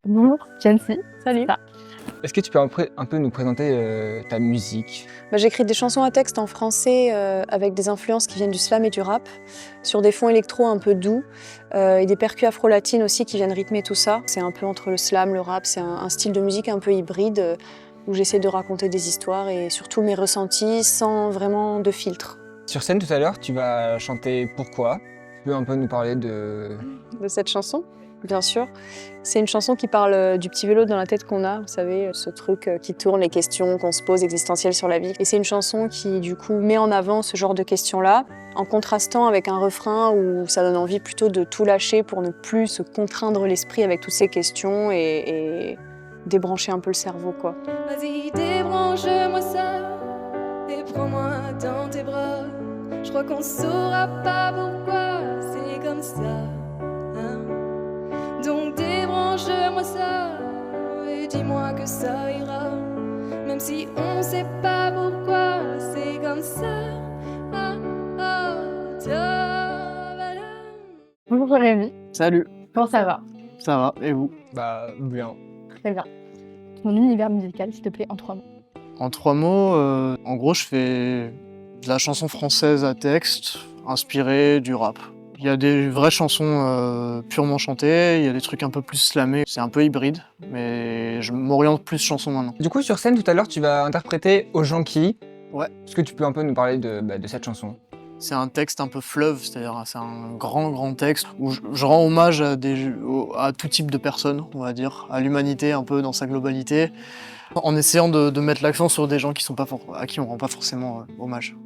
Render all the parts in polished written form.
Bonjour, Jency. Salut. Est-ce que tu peux un peu nous présenter ta musique? J'écris des chansons à texte en français avec des influences qui viennent du slam et du rap, sur des fonds électro un peu doux et des percus afro-latines aussi qui viennent rythmer tout ça. C'est un peu entre le slam, le rap, c'est un style de musique un peu hybride où j'essaie de raconter des histoires et surtout mes ressentis sans vraiment de filtre. Sur scène tout à l'heure, tu vas chanter Pourquoi? Tu peux un peu nous parler de cette chanson? Bien sûr. C'est une chanson qui parle du petit vélo dans la tête qu'on a, vous savez, ce truc qui tourne, les questions qu'on se pose existentielles sur la vie. Et c'est une chanson qui, du coup, met en avant ce genre de questions-là, en contrastant avec un refrain où ça donne envie plutôt de tout lâcher pour ne plus se contraindre l'esprit avec toutes ces questions et débrancher un peu le cerveau, quoi. Vas-y, débranche-moi ça et prends-moi dans tes bras. Je crois qu'on saura pas pourquoi c'est comme ça. Donc débranche-moi ça et dis-moi que ça ira. Même si on sait pas pourquoi c'est comme ça. Bonjour Rémi. Salut, Comment ça va? ça va, et vous? Bah bien. Très bien. Ton univers musical, s'il te plaît, en 3 mots. En 3 mots, en gros, je fais de la chanson française à texte, inspirée du rap. Il y a des vraies chansons purement chantées, il y a des trucs un peu plus slamés, c'est un peu hybride, mais je m'oriente plus chanson maintenant. Du coup, sur scène tout à l'heure, tu vas interpréter Aux Janquis. Ouais. Est-ce que tu peux un peu nous parler de cette chanson? C'est un texte un peu fleuve, c'est-à-dire c'est un grand texte où je rends hommage à tout type de personnes, on va dire, à l'humanité un peu dans sa globalité, en essayant de mettre l'accent sur des gens à qui on rend pas forcément hommage.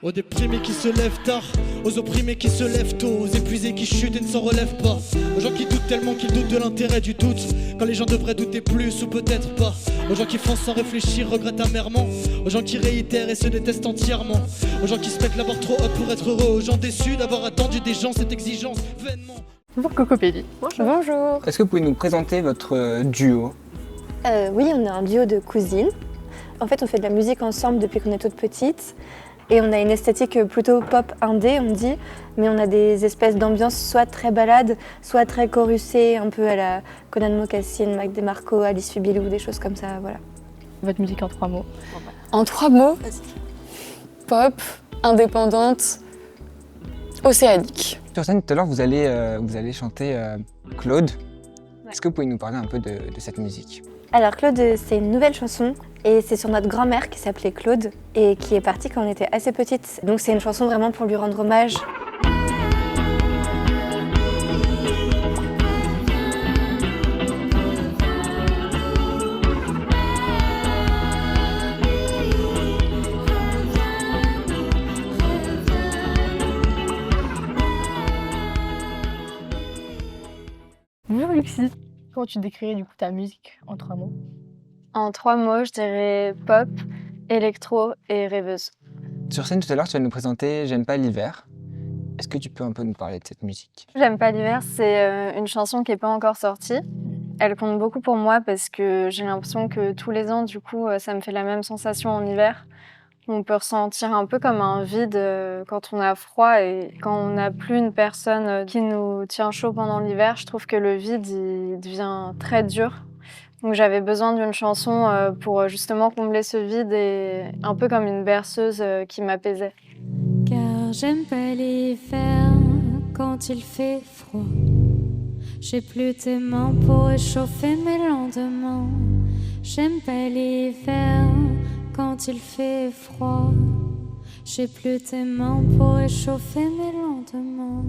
Aux déprimés qui se lèvent tard, aux opprimés qui se lèvent tôt, aux épuisés qui chutent et ne s'en relèvent pas, aux gens qui doutent tellement qu'ils doutent de l'intérêt du doute, quand les gens devraient douter plus ou peut-être pas, aux gens qui foncent sans réfléchir, regrettent amèrement, aux gens qui réitèrent et se détestent entièrement, aux gens qui se mettent la barre trop haute pour être heureux, aux gens déçus d'avoir attendu des gens cette exigence vainement. Bonjour Cocopélie. Bonjour. Est-ce que vous pouvez nous présenter votre duo? Oui, on est un duo de cousines. En fait, on fait de la musique ensemble depuis qu'on est toutes petites. Et on a une esthétique plutôt pop indé, on dit, mais on a des espèces d'ambiance soit très balade, soit très chorusée, un peu à la Conan Mocassin, Mac DeMarco, Alice Fibilou, des choses comme ça, voilà. Votre musique en 3 mots. En 3 mots, pop, indépendante, océanique. Sur scène tout à l'heure, vous allez chanter Claude. Est-ce que vous pouvez nous parler un peu de cette musique? Alors Claude, c'est une nouvelle chanson et c'est sur notre grand-mère qui s'appelait Claude et qui est partie quand on était assez petite. Donc c'est une chanson vraiment pour lui rendre hommage. Bonjour Luxie. Comment tu décrirais du coup ta musique en 3 mots? En 3 mots, je dirais pop, électro et rêveuse. Sur scène tout à l'heure, tu vas nous présenter J'aime pas l'hiver. Est-ce que tu peux un peu nous parler de cette musique? J'aime pas l'hiver, c'est une chanson qui n'est pas encore sortie. Elle compte beaucoup pour moi parce que j'ai l'impression que tous les ans, du coup, ça me fait la même sensation en hiver. On peut ressentir un peu comme un vide quand on a froid et quand on n'a plus une personne qui nous tient chaud pendant l'hiver. Je trouve que le vide, il devient très dur. Donc j'avais besoin d'une chanson pour justement combler ce vide et un peu comme une berceuse qui m'apaisait. Car j'aime pas l'hiver quand il fait froid. J'ai plus tes mains pour réchauffer mes lendemains. J'aime pas l'hiver quand il fait froid. J'ai plus tes mains pour réchauffer mes lendemains.